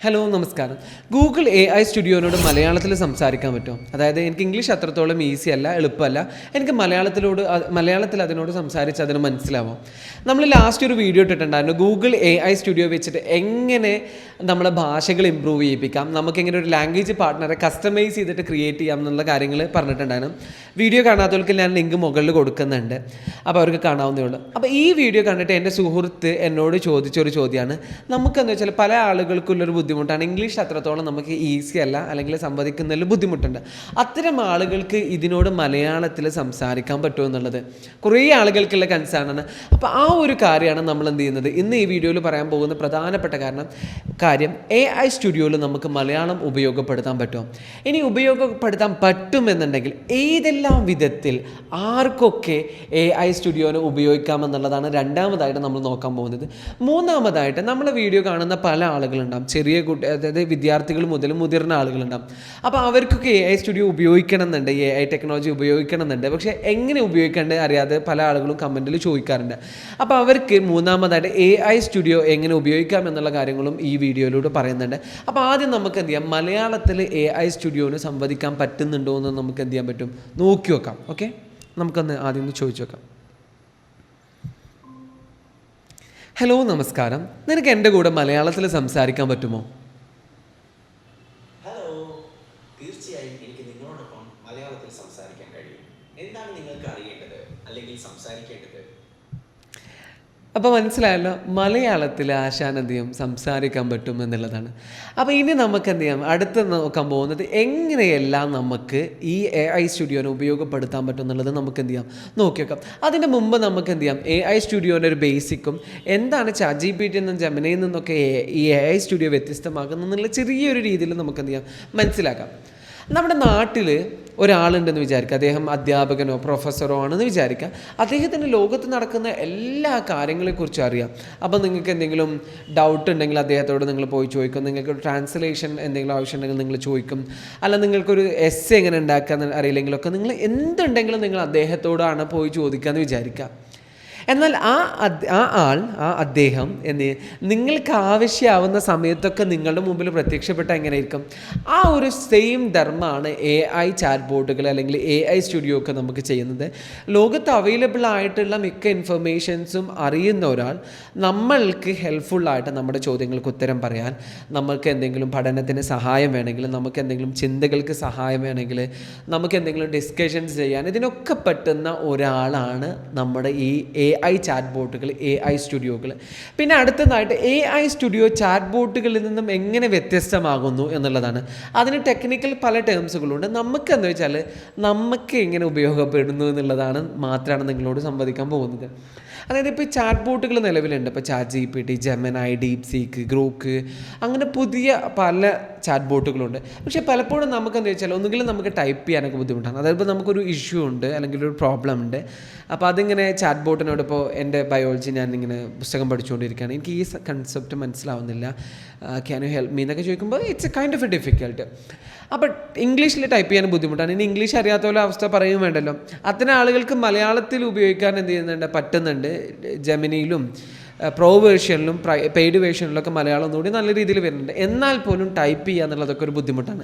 Hello നമസ്കാരം. Google AI സ്റ്റുഡിയോനോട് മലയാളത്തിൽ സംസാരിക്കാൻ പറ്റുമോ? അതായത് എനിക്ക് ഇംഗ്ലീഷ് അത്രത്തോളം ഈസി അല്ല, എളുപ്പമല്ല. എനിക്ക് മലയാളത്തിൽ അതിനോട് സംസാരിച്ച് അതിന് മനസ്സിലാവും. നമ്മൾ ലാസ്റ്റ് ഒരു വീഡിയോ ഇട്ടിട്ടുണ്ടായിരുന്നു. ഗൂഗിൾ AI സ്റ്റുഡിയോ വെച്ചിട്ട് എങ്ങനെ നമ്മുടെ ഭാഷകൾ ഇമ്പ്രൂവ് ചെയ്യിപ്പിക്കാം, നമുക്കെങ്ങനെ ഒരു ലാംഗ്വേജ് പാർട്ട്ണറെ കസ്റ്റമൈസ് ചെയ്തിട്ട് ക്രിയേറ്റ് ചെയ്യാം എന്നുള്ള കാര്യങ്ങൾ പറഞ്ഞിട്ടുണ്ടായിരുന്നു. വീഡിയോ കാണാത്തവർക്ക് ഞാൻ ലിങ്ക് മുകളിൽ കൊടുക്കുന്നുണ്ട്, അപ്പോൾ അവർക്ക് കാണാവുന്നേ ഉള്ളൂ. അപ്പോൾ ഈ വീഡിയോ കണ്ടിട്ട് എൻ്റെ സുഹൃത്ത് എന്നോട് ചോദിച്ചൊരു ചോദ്യമാണ്. നമുക്കെന്ന് വെച്ചാൽ പല ആളുകൾക്കുള്ളൊരു ബുദ്ധിമുട്ടാണ്, ഇംഗ്ലീഷ് അത്രത്തോളം നമുക്ക് ഈസി അല്ല, അല്ലെങ്കിൽ സംവദിക്കുന്നതിൽ ബുദ്ധിമുട്ടുണ്ട്. അത്തരം ആളുകൾക്ക് ഇതിനോട് മലയാളത്തിൽ സംസാരിക്കാൻ പറ്റുമോ എന്നുള്ളത് കുറേ ആളുകൾക്കുള്ള കൺസേൺ ആണ്. അപ്പോൾ ആ ഒരു കാര്യമാണ് നമ്മൾ എന്ത് ചെയ്യുന്നത് ഇന്ന് ഈ വീഡിയോയിൽ പറയാൻ പോകുന്ന പ്രധാനപ്പെട്ട കാര്യം AI സ്റ്റുഡിയോയിൽ നമുക്ക് മലയാളം ഉപയോഗപ്പെടുത്താൻ പറ്റുമോ. ഇനി ഉപയോഗപ്പെടുത്താൻ പറ്റുമെന്നുണ്ടെങ്കിൽ ഏതെല്ലാം വിധത്തിൽ ആർക്കൊക്കെ AI സ്റ്റുഡിയോനെ ഉപയോഗിക്കാമെന്നുള്ളതാണ് രണ്ടാമതായിട്ട് നമ്മൾ നോക്കാൻ പോകുന്നത്. മൂന്നാമതായിട്ട് നമ്മളെ വീഡിയോ കാണുന്ന പല ആളുകളുണ്ടാകും, ചെറിയ അതായത് വിദ്യാർത്ഥികൾ മുതൽ മുതിർന്ന ആളുകളുണ്ടാകും. അപ്പോൾ അവർക്കൊക്കെ AI സ്റ്റുഡിയോ ഉപയോഗിക്കണം എന്നുണ്ട്, AI ടെക്നോളജി ഉപയോഗിക്കണം എന്നുണ്ട്. പക്ഷേ എങ്ങനെ ഉപയോഗിക്കേണ്ടത് അറിയാതെ പല ആളുകളും കമൻറ്റിൽ ചോദിക്കാറുണ്ട്. അപ്പോൾ അവർക്ക് മൂന്നാമതായിട്ട് AI സ്റ്റുഡിയോ എങ്ങനെ ഉപയോഗിക്കാം എന്നുള്ള കാര്യങ്ങളും ഈ വീഡിയോയിലൂടെ പറയുന്നുണ്ട്. അപ്പോൾ ആദ്യം നമുക്ക് എന്ത് ചെയ്യാം, മലയാളത്തിൽ AI സ്റ്റുഡിയോന് സംവദിക്കാൻ പറ്റുന്നുണ്ടോ എന്ന് നമുക്ക് എന്ത് ചെയ്യാൻ പറ്റും നോക്കി നോക്കാം. ഓക്കെ, നമുക്കൊന്ന് ആദ്യം ഒന്ന് ചോദിച്ചു നോക്കാം. ഹലോ നമസ്കാരം, നിനക്ക് എൻ്റെ കൂടെ മലയാളത്തിൽ സംസാരിക്കാൻ പറ്റുമോ? ഹലോ, തീർച്ചയായും എനിക്ക് നിങ്ങളോടൊപ്പം മലയാളത്തിൽ സംസാരിക്കാൻ കഴിയും. എന്താണ് നിങ്ങൾക്ക് അറിയേണ്ടത് അല്ലെങ്കിൽ സംസാരിക്കേണ്ടത്? അപ്പോൾ മനസ്സിലായല്ലോ, മലയാളത്തിൽ ആശാനന്ദിയും സംസാരിക്കാൻ പറ്റും എന്നുള്ളതാണ്. അപ്പോൾ ഇനി നമുക്ക് എന്ത് ചെയ്യാം, അടുത്ത് നോക്കാൻ പോകുന്നത് എങ്ങനെയെല്ലാം നമുക്ക് ഈ AI സ്റ്റുഡിയോനെ ഉപയോഗപ്പെടുത്താൻ പറ്റും എന്നുള്ളത് നമുക്ക് എന്ത് ചെയ്യാം നോക്കി വെക്കാം. അതിന് മുമ്പ് നമുക്ക് എന്ത് ചെയ്യാം, AI സ്റ്റുഡിയോൻ്റെ ഒരു ബേസിക്കും എന്താണ് ChatGPT നിന്നും ജെമിനിയിൽ നിന്നൊക്കെ ഈ AI സ്റ്റുഡിയോ വ്യത്യസ്തമാക്കുന്നത് എന്നുള്ള ചെറിയൊരു രീതിയിൽ നമുക്ക് എന്ത് ചെയ്യാം മനസ്സിലാക്കാം. നമ്മുടെ നാട്ടിൽ ഒരാളുണ്ടെന്ന് വിചാരിക്കുക, അദ്ദേഹം അധ്യാപകനോ പ്രൊഫസറോ ആണെന്ന് വിചാരിക്കുക. അദ്ദേഹത്തിന് ലോകത്ത് നടക്കുന്ന എല്ലാ കാര്യങ്ങളെക്കുറിച്ചും അറിയാം. അപ്പോൾ നിങ്ങൾക്ക് എന്തെങ്കിലും ഡൗട്ട് ഉണ്ടെങ്കിൽ അദ്ദേഹത്തോട് നിങ്ങൾ പോയി ചോദിക്കും. നിങ്ങൾക്ക് ട്രാൻസ്ലേഷൻ എന്തെങ്കിലും ആവശ്യമുണ്ടെങ്കിൽ നിങ്ങൾ ചോദിക്കും. അല്ല നിങ്ങൾക്കൊരു എസ്സേ എങ്ങനെ ഉണ്ടാക്കുക അറിയില്ലെങ്കിലൊക്കെ നിങ്ങൾ എന്തുണ്ടെങ്കിലും നിങ്ങൾ അദ്ദേഹത്തോടാണ് പോയി ചോദിക്കാമെന്ന് വിചാരിക്കുക. എന്നാൽ അദ്ദേഹം നിങ്ങൾക്ക് ആവശ്യമാവുന്ന സമയത്തൊക്കെ നിങ്ങളുടെ മുമ്പിൽ പ്രത്യക്ഷപ്പെട്ട എങ്ങനെയായിരിക്കും, ആ ഒരു സെയിം ധർമ്മമാണ് AI ചാറ്റ് ബോട്ടുകൾ അല്ലെങ്കിൽ AI സ്റ്റുഡിയോ ഒക്കെ നമുക്ക് ചെയ്യുന്നത്. ലോകത്ത് അവൈലബിൾ ആയിട്ടുള്ള മിക്ക ഇൻഫർമേഷൻസും അറിയുന്ന ഒരാൾ നമ്മൾക്ക് ഹെൽപ്ഫുള്ളായിട്ട് നമ്മുടെ ചോദ്യങ്ങൾക്ക് ഉത്തരം പറയാൻ, നമുക്ക് എന്തെങ്കിലും പഠനത്തിന് സഹായം വേണമെങ്കിൽ, നമുക്ക് എന്തെങ്കിലും ചിന്തകൾക്ക് സഹായം വേണമെങ്കിൽ, നമുക്ക് എന്തെങ്കിലും ഡിസ്കഷൻസ് ചെയ്യാൻ, ഇതിനൊക്കെ പറ്റുന്ന ഒരാളാണ് നമ്മുടെ ഈ AI ചാറ്റ് ബോട്ടുകൾ, AI സ്റ്റുഡിയോകൾ. പിന്നെ അടുത്തതായിട്ട് AI സ്റ്റുഡിയോ ചാറ്റ് ബോട്ടുകളിൽ നിന്നും എങ്ങനെ വ്യത്യസ്തമാകുന്നു എന്നുള്ളതാണ്. അതിന് ടെക്നിക്കൽ പല ടേംസുകളുണ്ട്. നമുക്ക് എന്താ വെച്ചാൽ നമുക്ക് എങ്ങനെ ഉപയോഗപ്പെടുന്നു എന്നുള്ളതാണ് മാത്രമാണ് നിങ്ങളോട് സംവദിക്കാൻ പോകുന്നത്. അതായത് ഇപ്പോൾ ചാറ്റ് ബോട്ടുകൾ നിലവിലുണ്ട്. ഇപ്പോൾ ChatGPT, ജെമിനി, ഡീപ്സീക്ക്, ഗ്രോക്ക്, അങ്ങനെ പുതിയ പല ചാറ്റ് ബോട്ടുകളുണ്ട്. പക്ഷേ പലപ്പോഴും നമുക്ക് എന്താ വെച്ചാൽ ഒന്നുകിലും നമുക്ക് ടൈപ്പ് ചെയ്യാനൊക്കെ ബുദ്ധിമുട്ടാണ്. അതായത് ഇപ്പോൾ നമുക്കൊരു ഇഷ്യൂ ഉണ്ട് അല്ലെങ്കിൽ ഒരു പ്രോബ്ലം ഉണ്ട്. അപ്പോൾ അതിങ്ങനെ ചാറ്റ് ബോട്ടിനോട് ഇപ്പോൾ എൻ്റെ ബയോളജി ഞാനിങ്ങനെ പുസ്തകം പഠിച്ചുകൊണ്ടിരിക്കുകയാണ്, എനിക്ക് ഈ കൺസെപ്റ്റ് മനസ്സിലാവുന്നില്ല, ക്യാൻ യു ഹെൽപ്പ് മീ എന്നൊക്കെ ചോദിക്കുമ്പോൾ it's A kind of A difficult. അപ്പോൾ ഇംഗ്ലീഷിൽ ടൈപ്പ് ചെയ്യാൻ ബുദ്ധിമുട്ടാണ്. ഇനി ഇംഗ്ലീഷ് അറിയാത്ത പോലെ അവസ്ഥ പറയുകയും വേണ്ടല്ലോ. അത്തരം ആളുകൾക്ക് മലയാളത്തിൽ ഉപയോഗിക്കാൻ എന്ത് ചെയ്യുന്നുണ്ട് പറ്റുന്നുണ്ട്. ജെമിനിയിലും പ്രോ വേർഷനിലും പെയ്ഡ് വേർഷനിലൊക്കെ മലയാളം ഒന്നുകൂടി നല്ല രീതിയിൽ വരുന്നുണ്ട്. എന്നാൽ പോലും ടൈപ്പ് ചെയ്യുക എന്നുള്ളതൊക്കെ ഒരു ബുദ്ധിമുട്ടാണ്.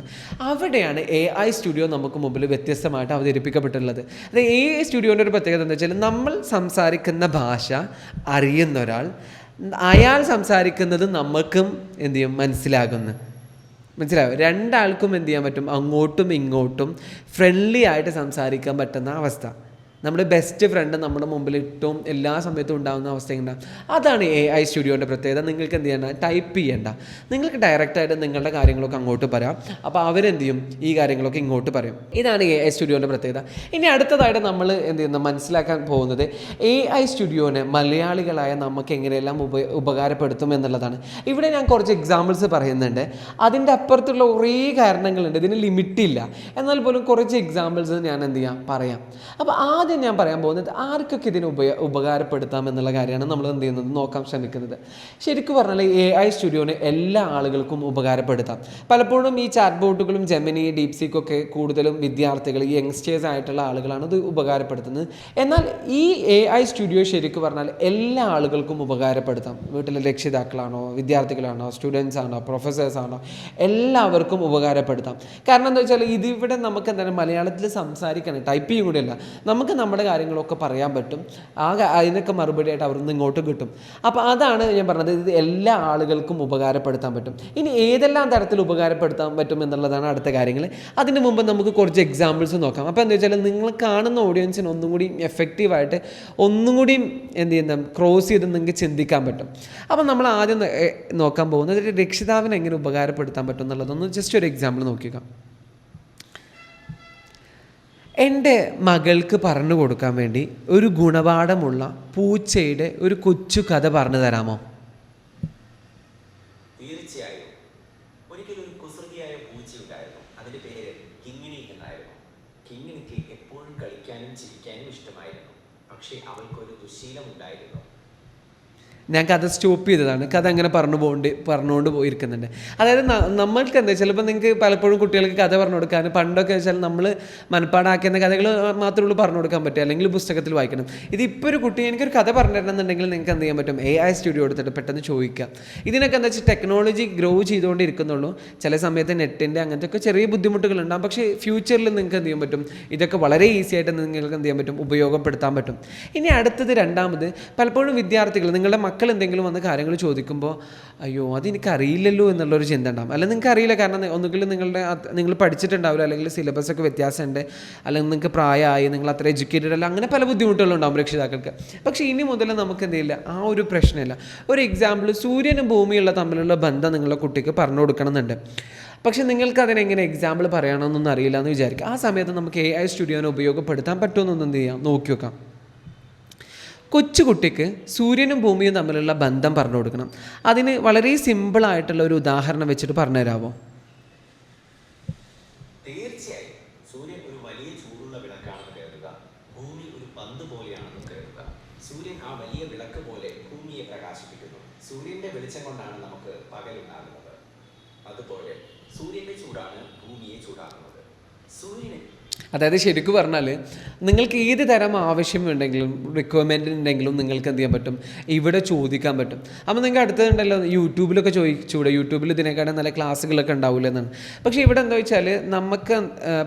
അവിടെയാണ് AI സ്റ്റുഡിയോ നമുക്ക് മുമ്പിൽ വ്യത്യസ്തമായിട്ട് അവതരിപ്പിക്കപ്പെട്ടുള്ളത്. അത് AI സ്റ്റുഡിയോൻ്റെ ഒരു പ്രത്യേകത എന്താ വെച്ചാൽ, നമ്മൾ സംസാരിക്കുന്ന ഭാഷ അറിയുന്ന ഒരാൾ അയാൾ സംസാരിക്കുന്നത് നമുക്കും എന്ത് ചെയ്യും മനസ്സിലാകുന്നു. മനസ്സിലാവും, രണ്ടാൾക്കും എന്ത് ചെയ്യാൻ പറ്റും, അങ്ങോട്ടും ഇങ്ങോട്ടും ഫ്രണ്ട്ലി ആയിട്ട് സംസാരിക്കാൻ പറ്റുന്ന അവസ്ഥ. നമ്മുടെ ബെസ്റ്റ് ഫ്രണ്ട് നമ്മുടെ മുമ്പിൽ ഏറ്റവും എല്ലാ സമയത്തും ഉണ്ടാകുന്ന അവസ്ഥയുണ്ടാകും. അതാണ് AI സ്റ്റുഡിയോൻ്റെ പ്രത്യേകത. നിങ്ങൾക്ക് എന്ത് ചെയ്യണ്ട, ടൈപ്പ് ചെയ്യണ്ട, നിങ്ങൾക്ക് ഡയറക്റ്റായിട്ട് നിങ്ങളുടെ കാര്യങ്ങളൊക്കെ അങ്ങോട്ട് പറയാം. അപ്പോൾ അവരെന്ത് ചെയ്യും, ഈ കാര്യങ്ങളൊക്കെ ഇങ്ങോട്ട് പറയും. ഇതാണ് AI സ്റ്റുഡിയോൻ്റെ പ്രത്യേകത. ഇനി അടുത്തതായിട്ട് നമ്മൾ എന്ത് ചെയ്യുന്നത് മനസ്സിലാക്കാൻ പോകുന്നത് AI സ്റ്റുഡിയോനെ മലയാളികളായ നമുക്ക് എങ്ങനെയെല്ലാം ഉപകാരപ്പെടുത്തും എന്നുള്ളതാണ്. ഇവിടെ ഞാൻ കുറച്ച് എക്സാമ്പിൾസ് പറയുന്നുണ്ട്. അതിൻ്റെ അപ്പുറത്തുള്ള കുറേ കാരണങ്ങളുണ്ട്, ഇതിന് ലിമിറ്റില്ല. എന്നാൽ പോലും കുറച്ച് എക്സാമ്പിൾസ് ഞാൻ എന്ത് ചെയ്യാം പറയാം. അപ്പോൾ ആദ്യം ആദ്യം ഞാൻ പറയാൻ പോകുന്നത് ആർക്കൊക്കെ ഇതിന് ഉപകാരപ്പെടുത്താം എന്നുള്ള കാര്യമാണ് നമ്മൾ എന്ത് ചെയ്യുന്നത് നോക്കാൻ ശ്രമിക്കുന്നത്. ശരിക്കും പറഞ്ഞാൽ AI സ്റ്റുഡിയോനെ എല്ലാ ആളുകൾക്കും ഉപകാരപ്പെടുത്താം. പലപ്പോഴും ഈ ചാറ്റ് ബോട്ടുകളും ജെമിനി, ഡീപ്സീക്കൊക്കെ കൂടുതലും വിദ്യാർത്ഥികൾ, യങ്സ്റ്റേഴ്സ് ആയിട്ടുള്ള ആളുകളാണ് ഇത് ഉപകാരപ്പെടുത്തുന്നത്. എന്നാൽ ഈ AI സ്റ്റുഡിയോ ശരിക്കും പറഞ്ഞാൽ എല്ലാ ആളുകൾക്കും ഉപകാരപ്പെടുത്താം. വീട്ടിലെ രക്ഷിതാക്കളാണോ, വിദ്യാർത്ഥികളാണോ, സ്റ്റുഡൻസ് ആണോ, പ്രൊഫസേഴ്സ് ആണോ, എല്ലാവർക്കും ഉപകാരപ്പെടുത്താം. കാരണം എന്താ വെച്ചാൽ ഇതിവിടെ നമുക്ക് എന്താണ് മലയാളത്തിൽ സംസാരിക്കണം, ടൈപ്പ് ചെയ്യും കൂടിയല്ല, നമുക്ക് നമ്മുടെ കാര്യങ്ങളൊക്കെ പറയാൻ പറ്റും. അതിനൊക്കെ മറുപടിയായിട്ട് അവിടെ നിന്ന് ഇങ്ങോട്ട് കിട്ടും. അപ്പോൾ അതാണ് ഞാൻ പറഞ്ഞത്, ഇത് എല്ലാ ആളുകൾക്കും ഉപകാരപ്പെടുത്താൻ പറ്റും. ഇനി ഏതെല്ലാം തരത്തിൽ ഉപകാരപ്പെടുത്താൻ പറ്റും എന്നുള്ളതാണ് അടുത്ത കാര്യങ്ങൾ. അതിന് മുമ്പ് നമുക്ക് കുറച്ച് എക്സാമ്പിൾസ് നോക്കാം. അപ്പോൾ എന്താ വെച്ചാൽ നിങ്ങൾ കാണുന്ന ഓഡിയൻസിന് ഒന്നും കൂടി എഫക്റ്റീവായിട്ട് ഒന്നും കൂടി എന്ത് ചെയ്യുന്ന ക്രോസ് ചെയ്ത് നിങ്ങൾക്ക് ചിന്തിക്കാൻ പറ്റും. അപ്പോൾ നമ്മൾ ആദ്യം നോക്കാൻ പോകുന്നത് രക്ഷിതാവിനെ എങ്ങനെ ഉപകാരപ്പെടുത്താൻ പറ്റും എന്നുള്ളതൊന്ന് ജസ്റ്റ് ഒരു എക്സാമ്പിൾ നോക്കുക. എൻ്റെ മകൾക്ക് പറഞ്ഞു കൊടുക്കാൻ വേണ്ടി ഒരു ഗുണപാഠമുള്ള പൂച്ചയുടെ ഒരു കൊച്ചു കഥ പറഞ്ഞു തരാമോ? തീർച്ചയായും. ഒരിക്കലും ഒരു കുസൃതിയായ പൂച്ചയുണ്ടായിരുന്നു. അതിന്റെ പേര് കിങ്ങിണി എന്നായിരുന്നു. കിങ്ങിണിക്ക് എപ്പോഴും കളിക്കാനും ചിരിക്കാനും ഇഷ്ടമായിരുന്നു. പക്ഷേ അവൾക്കൊരു ദുശ്ശീലം ഉണ്ടായിരുന്നു. ഞാൻ കഥ സ്റ്റോപ്പ് ചെയ്തതാണ്. കഥ അങ്ങനെ പറഞ്ഞുകൊണ്ട് പോയിരിക്കുന്നുണ്ട്. അതായത് നമ്മൾക്ക് എന്താ ചിലപ്പോൾ നിങ്ങൾക്ക് പലപ്പോഴും കുട്ടികൾക്ക് കഥ പറഞ്ഞു കൊടുക്കാൻ, പണ്ടൊക്കെ വെച്ചാൽ നമ്മൾ മനപ്പാടാക്കുന്ന കഥകൾ മാത്രമേ ഉള്ളൂ പറഞ്ഞു കൊടുക്കാൻ പറ്റുക, അല്ലെങ്കിൽ പുസ്തകത്തിൽ വായിക്കണം. ഇതിപ്പോൾ ഒരു കുട്ടി എനിക്കൊരു കഥ പറഞ്ഞു തരണമെന്നുണ്ടെങ്കിൽ നിങ്ങൾക്ക് എന്ത് ചെയ്യാൻ പറ്റും, AI സ്റ്റുഡിയോ എടുത്തിട്ട് പെട്ടെന്ന് ചോദിക്കാം. ഇതിനൊക്കെ എന്താ വെച്ചാൽ ടെക്നോളജി ഗ്രോ ചെയ്തുകൊണ്ടിരിക്കുന്നുള്ളൂ. ചില സമയത്ത് നെറ്റിൻ്റെ അങ്ങനത്തെ ഒക്കെ ചെറിയ ബുദ്ധിമുട്ടുകളുണ്ടാകും. പക്ഷേ ഫ്യൂച്ചറിൽ നിങ്ങൾക്ക് എന്ത് ചെയ്യാൻ പറ്റും, ഇതൊക്കെ വളരെ ഈസി ആയിട്ട് നിങ്ങൾക്ക് എന്ത് ചെയ്യാൻ പറ്റും, ഉപയോഗപ്പെടുത്താൻ പറ്റും. ഇനി അടുത്തത് രണ്ടാമത്, പലപ്പോഴും വിദ്യാർത്ഥികൾ നിങ്ങളുടെ മക്കൾ എന്തെങ്കിലും വന്ന് കാര്യങ്ങൾ ചോദിക്കുമ്പോൾ അയ്യോ അതെനിക്കറിയില്ലല്ലോ എന്നുള്ളൊരു ചിന്ത ഉണ്ടാകും. അല്ലെങ്കിൽ നിങ്ങൾക്ക് അറിയില്ല, കാരണം ഒന്നുകിൽ നിങ്ങൾ പഠിച്ചിട്ടുണ്ടാവില്ല, അല്ലെങ്കിൽ സിലബസൊക്കെ വ്യത്യാസമുണ്ട്, അല്ലെങ്കിൽ നിങ്ങൾക്ക് പ്രായമായി, നിങ്ങൾ അത്ര എഡ്യൂക്കേറ്റഡ് അല്ല, അങ്ങനെ പല ബുദ്ധിമുട്ടുകളുണ്ടാകും രക്ഷിതാക്കൾക്ക്. പക്ഷേ ഇനി മുതൽ നമുക്ക് എന്തെയില്ല, ആ ഒരു പ്രശ്നമില്ല. ഒരു എക്സാമ്പിൾ, സൂര്യനും ഭൂമിയുള്ള തമ്മിലുള്ള ബന്ധം നിങ്ങളുടെ കുട്ടിക്ക് പറഞ്ഞു കൊടുക്കണമെന്നുണ്ട്. പക്ഷേ നിങ്ങൾക്ക് അതിനെങ്ങനെ എക്സാമ്പിൾ പറയണമെന്നൊന്നും അറിയില്ല എന്ന് വിചാരിക്കുക. ആ സമയത്ത് നമുക്ക് AI സ്റ്റുഡിയോനെ ഉപയോഗപ്പെടുത്താൻ പറ്റുമെന്നൊന്നും എന്ത് ചെയ്യാം, നോക്കി വെക്കാം. കൊച്ചുകുട്ടിക്ക് സൂര്യനും ഭൂമിയും തമ്മിലുള്ള ബന്ധം പറഞ്ഞു കൊടുക്കണം. അതിന് വളരെ സിമ്പിളായിട്ടുള്ള ഒരു ഉദാഹരണം വെച്ചിട്ട് പറഞ്ഞു തരാമോ? തീർച്ചയായും. സൂര്യൻ ഒരു വലിയ ചൂടുള്ള വിളക്കാണെന്ന് കരുതുക. ഭൂമി ഒരു പന്ത് പോലെയാണെന്ന് കരുതുക. സൂര്യൻ ആ വലിയ വിളക്ക് പോലെ ഭൂമിയെ പ്രകാശിപ്പിക്കുന്നു. സൂര്യന്റെ വെളിച്ചം കൊണ്ടാണ് നമുക്ക് പകലുണ്ടാകുന്നത്. അതുപോലെ സൂര്യന്റെ ചൂടാണ് ഭൂമിയെ ചൂടാക്കുന്നത്. സൂര്യന് അതായത് ശരിക്കും പറഞ്ഞാൽ നിങ്ങൾക്ക് ഏത് തരം ആവശ്യമുണ്ടെങ്കിലും റിക്വയർമെൻറ്റ് ഉണ്ടെങ്കിലും നിങ്ങൾക്ക് എന്ത് ചെയ്യാൻ പറ്റും, ഇവിടെ ചോദിക്കാൻ പറ്റും. അപ്പോൾ നിങ്ങൾക്ക് അടുത്തതുണ്ടല്ലോ യൂട്യൂബിലൊക്കെ ചോദിച്ചൂടെ, യൂട്യൂബിൽ ഇതിനേക്കാളും നല്ല ക്ലാസ്സുകളൊക്കെ ഉണ്ടാവില്ല എന്നാണ്. പക്ഷേ ഇവിടെ എന്താ വെച്ചാൽ നമുക്ക്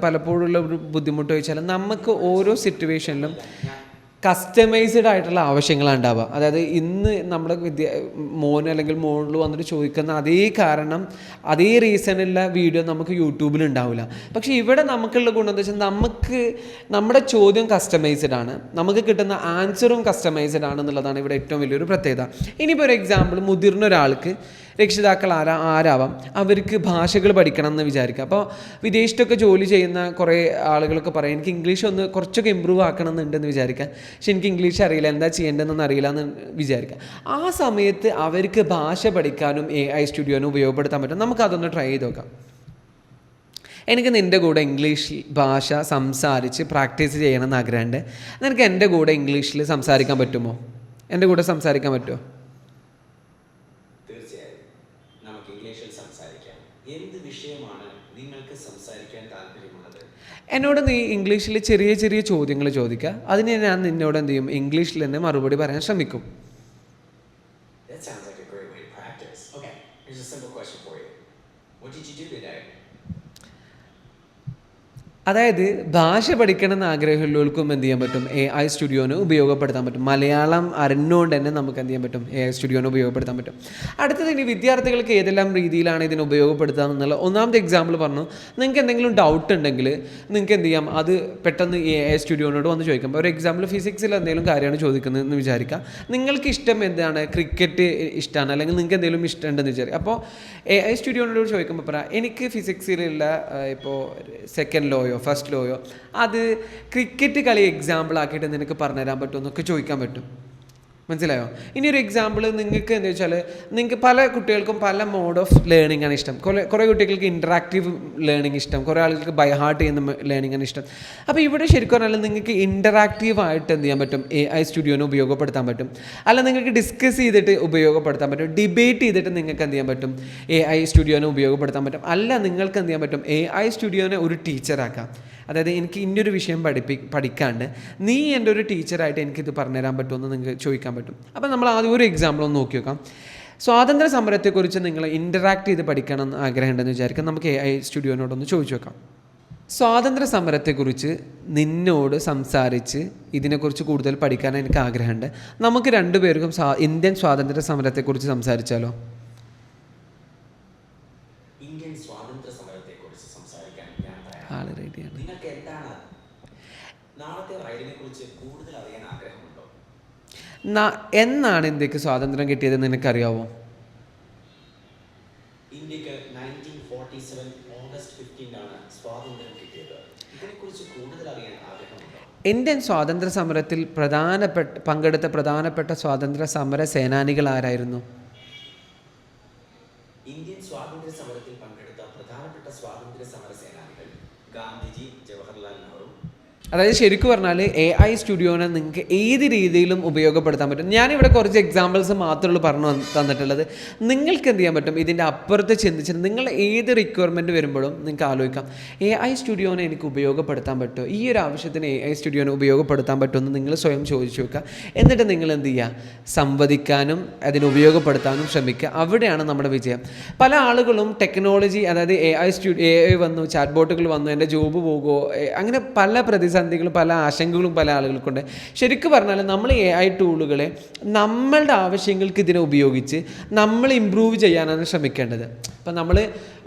പലപ്പോഴുള്ള ഒരു ബുദ്ധിമുട്ട് വെച്ചാൽ നമുക്ക് ഓരോ സിറ്റുവേഷനിലും കസ്റ്റമൈസ്ഡ് ആയിട്ടുള്ള ആവശ്യങ്ങളാണ് ഉണ്ടാവുക. അതായത് ഇന്ന് നമ്മുടെ മോന് അല്ലെങ്കിൽ മോളിൽ വന്നിട്ട് ചോദിക്കുന്ന അതേ റീസണുള്ള വീഡിയോ നമുക്ക് യൂട്യൂബിൽ ഉണ്ടാവില്ല. പക്ഷേ ഇവിടെ നമുക്കുള്ള ഗുണം എന്താ വെച്ചാൽ നമ്മുടെ ചോദ്യം കസ്റ്റമൈസ്ഡ് ആണ്, നമുക്ക് കിട്ടുന്ന ആൻസറും കസ്റ്റമൈസ്ഡ് ആണെന്നുള്ളതാണ് ഇവിടെ ഏറ്റവും വലിയൊരു പ്രത്യേകത. ഇനിയിപ്പോൾ ഒരു എക്സാമ്പിൾ, മുതിർന്ന ഒരാൾക്ക് രക്ഷിതാക്കൾ ആരാവാം, അവർക്ക് ഭാഷകൾ പഠിക്കണം എന്ന് വിചാരിക്കുക. അപ്പോൾ വിദേശത്തൊക്കെ ജോലി ചെയ്യുന്ന കുറേ ആളുകളൊക്കെ പറയും എനിക്ക് ഇംഗ്ലീഷ് ഒന്ന് കുറച്ചൊക്കെ ഇമ്പ്രൂവ് ആക്കണം എന്നുണ്ടെന്ന് വിചാരിക്കുക. പക്ഷെ എനിക്ക് ഇംഗ്ലീഷ് അറിയില്ല, എന്താ ചെയ്യേണ്ടതെന്നൊന്നും അറിയില്ല എന്ന് വിചാരിക്കുക. ആ സമയത്ത് അവർക്ക് ഭാഷ പഠിക്കാനും AI സ്റ്റുഡിയോനെ ഉപയോഗപ്പെടുത്താൻ പറ്റും. നമുക്കതൊന്ന് ട്രൈ ചെയ്ത് നോക്കാം. എനിക്ക് നിൻ്റെ കൂടെ ഇംഗ്ലീഷ് ഭാഷ സംസാരിച്ച് പ്രാക്ടീസ് ചെയ്യണമെന്ന് ആഗ്രഹമുണ്ട്. നിനക്ക് എൻ്റെ കൂടെ ഇംഗ്ലീഷിൽ സംസാരിക്കാൻ പറ്റുമോ? എൻ്റെ കൂടെ സംസാരിക്കാൻ പറ്റുമോ? എന്ത് വിഷയമാണ് നിങ്ങൾക്ക് സംസാരിക്കാൻ താല്പര്യമുള്ളത്? എന്നോട് നീ ഇംഗ്ലീഷിൽ ചെറിയ ചെറിയ ചോദ്യങ്ങൾ ചോദിക്കുക. അതിന് ഞാൻ നിന്നോട് എന്ത് ചെയ്യും, ഇംഗ്ലീഷിൽ തന്നെ മറുപടി പറയാൻ ശ്രമിക്കും. That sounds like a great way to practice. Okay, here's a simple question for you. What did you do today? അതായത് ഭാഷ പഠിക്കണം എന്ന് ആഗ്രഹമുള്ളവർക്കും എന്ത് ചെയ്യാൻ പറ്റും, AI സ്റ്റുഡിയോന് ഉപയോഗപ്പെടുത്താൻ പറ്റും. മലയാളം അറിഞ്ഞുകൊണ്ട് തന്നെ നമുക്ക് എന്ത് ചെയ്യാൻ പറ്റും, AI സ്റ്റുഡിയോനെ ഉപയോഗപ്പെടുത്താൻ പറ്റും. അടുത്തത് ഇനി വിദ്യാർത്ഥികൾക്ക് ഏതെല്ലാം രീതിയിലാണ് ഇതിനെ ഉപയോഗപ്പെടുത്തുക എന്നുള്ള ഒന്നാമത്തെ എക്സാമ്പിൾ പറഞ്ഞു. നിങ്ങൾക്ക് എന്തെങ്കിലും ഡൗട്ട് ഉണ്ടെങ്കിൽ നിങ്ങൾക്ക് എന്ത് ചെയ്യാം, അത് പെട്ടെന്ന് AI സ്റ്റുഡിയോനോട് വന്ന് ചോദിക്കാം. ഒരു എക്സാമ്പിൾ ഫിസിക്സിൽ എന്തെങ്കിലും കാര്യമാണ് ചോദിക്കുന്നതെന്ന് വിചാരിക്കുക. നിങ്ങൾക്ക് ഇഷ്ടം എന്താണ്, ക്രിക്കറ്റ് ഇഷ്ടമാണ്, അല്ലെങ്കിൽ നിങ്ങൾക്ക് എന്തെങ്കിലും ഇഷ്ടമുണ്ടെന്ന് വിചാരിക്കുക. അപ്പോൾ AI സ്റ്റുഡിയോനോട് ചോദിക്കുമ്പോൾ പറയാം എനിക്ക് ഫിസിക്സിലുള്ള ഇപ്പോൾ സെക്കൻഡ് ലോയോ ഫസ്റ്റ് ലോയോ അത് ക്രിക്കറ്റ് കളി എക്സാമ്പിൾ ആക്കിയിട്ട് നിനക്ക് പറഞ്ഞുതരാൻ പറ്റുമോ എന്നൊക്കെ ചോദിക്കാൻ പറ്റും. മനസ്സിലായോ? ഇനി ഒരു എക്സാമ്പിൾ നിങ്ങൾക്ക് എന്താ വെച്ചാൽ, നിങ്ങൾക്ക് പല കുട്ടികൾക്കും പല മോഡ് ഓഫ് ലേണിംഗ് ആണ് ഇഷ്ടം. കുറേ കുട്ടികൾക്ക് ഇൻറ്ററാക്റ്റീവ് ലേണിംഗ് ഇഷ്ടം, കുറേ ആളുകൾക്ക് ബൈ ഹാർട്ട് ചെയ്യുന്ന ലേണിംഗ് ആണ് ഇഷ്ടം. അപ്പോൾ ഇവിടെ ശരിക്കും പറഞ്ഞാൽ നിങ്ങൾക്ക് ഇൻറ്ററാക്റ്റീവ് ആയിട്ട് എന്ത് ചെയ്യാൻ പറ്റും, AI സ്റ്റുഡിയോനെ ഉപയോഗപ്പെടുത്താൻ പറ്റും. അല്ല നിങ്ങൾക്ക് ഡിസ്കസ് ചെയ്തിട്ട് ഉപയോഗപ്പെടുത്താൻ പറ്റും, ഡിബേറ്റ് ചെയ്തിട്ട് നിങ്ങൾക്ക് എന്ത് ചെയ്യാൻ പറ്റും, AI സ്റ്റുഡിയോനെ ഉപയോഗപ്പെടുത്താൻ പറ്റും. അല്ല നിങ്ങൾക്ക് എന്ത് ചെയ്യാൻ പറ്റും, AI സ്റ്റുഡിയോനെ ഒരു ടീച്ചറാക്കാം. അതായത് എനിക്ക് ഇന്നൊരു വിഷയം പഠിക്കാണ്ട് നീ എൻ്റെ ഒരു ടീച്ചറായിട്ട് എനിക്കിത് പറഞ്ഞുതരാൻ പറ്റുമെന്ന് നിങ്ങൾക്ക് ചോദിക്കാൻ പറ്റും. അപ്പോൾ നമ്മൾ ആദ്യം ഒരു എക്സാമ്പിൾ ഒന്ന് നോക്കി നോക്കാം. സ്വാതന്ത്ര്യ സമരത്തെക്കുറിച്ച് നിങ്ങൾ ഇൻറ്ററാക്ട് ചെയ്ത് പഠിക്കണം എന്ന് ആഗ്രഹമുണ്ടെന്ന് വിചാരിക്കാം. നമുക്ക് AI സ്റ്റുഡിയോനോടൊന്ന് ചോദിച്ചു നോക്കാം. സ്വാതന്ത്ര്യ സമരത്തെക്കുറിച്ച് നിന്നോട് സംസാരിച്ച് ഇതിനെക്കുറിച്ച് കൂടുതൽ പഠിക്കാൻ എനിക്ക് ആഗ്രഹമുണ്ട്. നമുക്ക് രണ്ടുപേർക്കും ഇന്ത്യൻ സ്വാതന്ത്ര്യ സമരത്തെക്കുറിച്ച് സംസാരിച്ചാലോ? ഇന്ത്യൻ സ്വാതന്ത്ര്യ സമരത്തെക്കുറിച്ച് സംസാരിക്കാൻ ഞാൻ ആള് റെഡിയാണ്. നിങ്ങൾക്ക് എന്താണ് നാളത്തെ റൈഡിനെ കുറിച്ച് കൂടുതൽ അറിയാൻ ആഗ്രഹമുണ്ടോ? എന്നാണ് ഇന്ത്യക്ക് സ്വാതന്ത്ര്യം കിട്ടിയതെന്ന് നിനക്കറിയാവോ? ഇന്ത്യക്ക് 1947 ഓഗസ്റ്റ് 15 സ്വാതന്ത്ര്യം കിട്ടിയത്. ഇതിനെക്കുറിച്ച് കൂടുതൽ അറിയാൻ ആഗ്രഹമുണ്ടോ? ഇന്ത്യൻ സ്വാതന്ത്ര്യ സമരത്തിൽ പങ്കെടുത്ത പ്രധാനപ്പെട്ട സ്വാതന്ത്ര്യ സമര സേനാനികൾ ആരായിരുന്നു? ഇന്ത്യൻ സ്വാതന്ത്ര്യ സമരത്തിൽ പങ്കെടുത്ത പ്രധാനപ്പെട്ട സ്വാതന്ത്ര്യ സമര സേനാനികൾ ഗാന്ധിജി, ജവഹർലാൽ നെഹ്റു. അതായത് ശരിക്കും പറഞ്ഞാൽ AI സ്റ്റുഡിയോനെ നിങ്ങൾക്ക് ഏത് രീതിയിലും ഉപയോഗപ്പെടുത്താൻ പറ്റും. ഞാനിവിടെ കുറച്ച് എക്സാമ്പിൾസ് മാത്രമേ പറഞ്ഞു തന്നിട്ടുള്ളത്. നിങ്ങൾക്ക് എന്ത് ചെയ്യാൻ പറ്റും, ഇതിൻ്റെ അപ്പുറത്ത് ചിന്തിച്ചിട്ട് നിങ്ങൾ ഏത് റിക്വയർമെൻറ്റ് വരുമ്പോഴും നിങ്ങൾക്ക് ആലോചിക്കാം, AI സ്റ്റുഡിയോനെ എനിക്ക് ഉപയോഗപ്പെടുത്താൻ പറ്റുമോ, ഈ ഒരു ആവശ്യത്തിന് AI സ്റ്റുഡിയോനെ ഉപയോഗപ്പെടുത്താൻ പറ്റുമെന്ന് നിങ്ങൾ സ്വയം ചോദിച്ചു വെക്കുക. എന്നിട്ട് നിങ്ങൾ എന്ത് ചെയ്യുക, സംവദിക്കാനും അതിനെ ഉപയോഗപ്പെടുത്താനും ശ്രമിക്കുക. അവിടെയാണ് നമ്മുടെ വിജയം. പല ആളുകളും ടെക്നോളജി, അതായത് AI വന്നു, ചാറ്റ് ബോട്ടുകൾ വന്നു, എൻ്റെ ജോബ് പോകുമോ, അങ്ങനെ പല പ്രതിസന്ധികളും പല ആശങ്കകളും പല ആളുകൾക്കുണ്ട്. ശരിക്കും പറഞ്ഞാൽ നമ്മൾ AI ടൂളുകളെ നമ്മളുടെ ആവശ്യങ്ങൾക്ക് ഇതിനെ ഉപയോഗിച്ച് നമ്മൾ ഇമ്പ്രൂവ് ചെയ്യാനാണ് ശ്രമിക്കേണ്ടത്. അപ്പം നമ്മൾ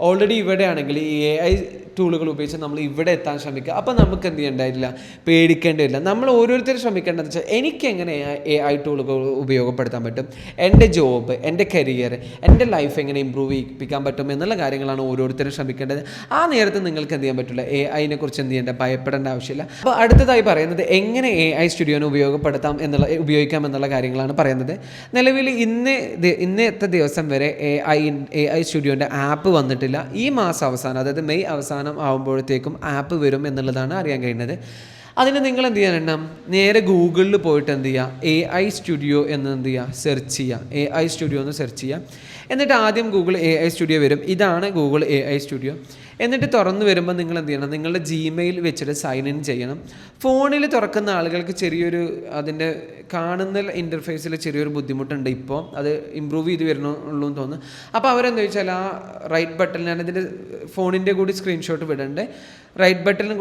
ഓൾറെഡി ഇവിടെ ആണെങ്കിൽ ഈ AI ടൂളുകൾ ഉപയോഗിച്ച് നമ്മൾ ഇവിടെ എത്താൻ ശ്രമിക്കുക. അപ്പം നമുക്ക് എന്ത് ചെയ്യേണ്ടതില്ല, പേടിക്കേണ്ടതില്ല. നമ്മൾ ഓരോരുത്തരും ശ്രമിക്കേണ്ടതെന്ന് വെച്ചാൽ എനിക്കെങ്ങനെ AI ടൂളുകൾ ഉപയോഗപ്പെടുത്താൻ പറ്റും, എൻ്റെ ജോബ്, എൻ്റെ കരിയർ, എൻ്റെ ലൈഫ് എങ്ങനെ ഇമ്പ്രൂവ് ചെയ്യിപ്പിക്കാൻ പറ്റും എന്നുള്ള കാര്യങ്ങളാണ് ഓരോരുത്തരും ശ്രമിക്കേണ്ടത്. ആ നേരത്ത് നിങ്ങൾക്ക് എന്ത് ചെയ്യാൻ പറ്റില്ല, AIനെ കുറിച്ച് എന്ത് ചെയ്യേണ്ട, ഭയപ്പെടേണ്ട ആവശ്യമില്ല. അപ്പോൾ അടുത്തതായി പറയുന്നത് എങ്ങനെ AI സ്റ്റുഡിയോനെ ഉപയോഗിക്കാം എന്നുള്ള കാര്യങ്ങളാണ് പറയുന്നത്. നിലവിൽ ഇന്നത്തെ ദിവസം വരെ AI സ്റ്റുഡിയോൻ്റെ ആപ്പ് വന്നിട്ടില്ല. ഈ മാസം അവസാനം, അതായത് മെയ് അവസാനം ആകുമ്പോഴത്തേക്കും ആപ്പ് വരും എന്നുള്ളതാണ് അറിയാൻ കഴിയുന്നത്. അതിന് നിങ്ങൾ എന്ത് ചെയ്യാനുണ്ടാകും, നേരെ ഗൂഗിളിൽ പോയിട്ട് എന്ത് ചെയ്യുക, AI സ്റ്റുഡിയോ എന്ന് എന്ത് ചെയ്യുക, സെർച്ച് ചെയ്യുക. AI സ്റ്റുഡിയോ എന്ന് സെർച്ച് ചെയ്യുക. എന്നിട്ട് ആദ്യം ഗൂഗിൾ AI സ്റ്റുഡിയോ വരും. ഇതാണ് ഗൂഗിൾ AI സ്റ്റുഡിയോ. എന്നിട്ട് തുറന്നു വരുമ്പോൾ നിങ്ങൾ എന്ത് ചെയ്യണം, നിങ്ങളുടെ Gmail വെച്ചിട്ട് സൈൻ ഇൻ ചെയ്യണം. ഫോണിൽ തുറക്കുന്ന ആളുകൾക്ക് ചെറിയൊരു അതിൻ്റെ കാണുന്ന ഇൻ്റർഫേസിൽ ചെറിയൊരു ബുദ്ധിമുട്ടുണ്ട്. ഇപ്പോൾ അത് ഇമ്പ്രൂവ് ചെയ്ത് വരണുള്ളൂ എന്ന് തോന്നുന്നു. അപ്പോൾ അവരെന്താ വെച്ചാൽ ആ റൈറ്റ് ബട്ടൺ, ഞാനിതിൻ്റെ ഫോണിൻ്റെ കൂടി സ്ക്രീൻഷോട്ട് വിടണ്ടേ, റൈറ്റ് ബട്ടണിന്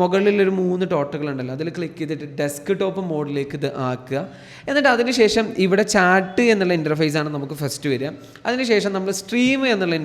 മുകളിലൊരു 3 ഡോട്ടുകളുണ്ടല്ലോ, അതിൽ ക്ലിക്ക് ചെയ്തിട്ട് ഡെസ്ക് ടോപ്പ് മോഡിലേക്ക് ഇത് ആക്കുക. എന്നിട്ട് അതിനുശേഷം ഇവിടെ ചാറ്റ് എന്നുള്ള ഇൻ്റർഫേസാണ് നമുക്ക് ഫസ്റ്റ് വരിക. അതിനുശേഷം നമ്മൾ സ്ട്രീം എന്നുള്ള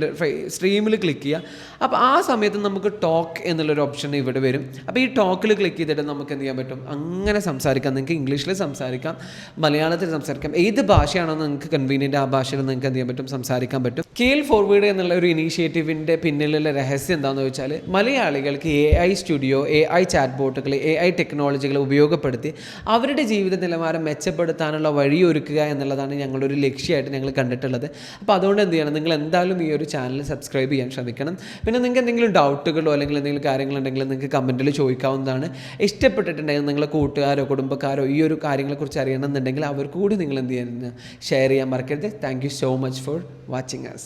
സ്ട്രീമിൽ ക്ലിക്ക് ചെയ്യുക. അപ്പോൾ ആ സമയത്ത് നമുക്ക് ടോക്ക് എന്നുള്ളൊരു ഓപ്ഷൻ ഇവിടെ വരും. അപ്പോൾ ഈ ടോക്കിൽ ക്ലിക്ക് ചെയ്തിട്ട് നമുക്ക് എന്ത് ചെയ്യാൻ പറ്റും, അങ്ങനെ സംസാരിക്കാം. നിങ്ങൾക്ക് ഇംഗ്ലീഷിൽ സംസാരിക്കാം, മലയാളത്തിൽ സംസാരിക്കാം, ഏത് ഭാഷയാണോ നിങ്ങൾക്ക് കൺവീനിയൻറ്റ് ആ ഭാഷയിൽ നിങ്ങൾക്ക് എന്ത് ചെയ്യാൻ പറ്റും, സംസാരിക്കാൻ പറ്റും. കേൽ ഫോർവേഡ് എന്നുള്ള ഒരു ഇനീഷ്യേറ്റീവിൻ്റെ പിന്നിലുള്ള രഹസ്യം എന്താണെന്ന് വെച്ചാൽ മലയാളികൾക്ക് AI സ്റ്റുഡിയോ, AI ചാറ്റ് ബോട്ടുകൾ, AI ടെക്നോളജികൾ ഉപയോഗപ്പെടുത്തി അവരുടെ ജീവിത നിലവാരം മെച്ചപ്പെടുത്താനുള്ള വഴിയൊരുക്കുക എന്നുള്ളതാണ് ഞങ്ങളുടെ ഒരു ലക്ഷ്യമായിട്ട് ഞങ്ങൾ കണ്ടിട്ടുള്ളത്. അപ്പോൾ അതുകൊണ്ട് എന്ത് ചെയ്യണം, നിങ്ങൾ എന്തായാലും ഈ ഒരു ചാനൽ സബ്സ്ക്രൈബ് ചെയ്യാൻ ശ്രമിക്കണം. പിന്നെ നിങ്ങൾക്ക് എന്തെങ്കിലും ഡൗട്ടുകളോ അല്ലെങ്കിൽ എന്തെങ്കിലും കാര്യങ്ങളുണ്ടെങ്കിൽ നിങ്ങൾക്ക് കമൻറ്റിൽ ചോദിക്കാവുന്നതാണ്. ഇഷ്ടപ്പെട്ടിട്ടുണ്ടെങ്കിൽ നിങ്ങളുടെ കൂട്ടുകാരോ കുടുംബക്കാരോ ഈ ഒരു കാര്യങ്ങളെക്കുറിച്ച് അറിയണമെന്നുണ്ടെങ്കിൽ അവർക്ക് കൂടി നിങ്ങൾ എന്ത് ചെയ്യുന്നത്, ഷെയർ ചെയ്യാൻ മറക്കരുത്. Thank you so much for watching us.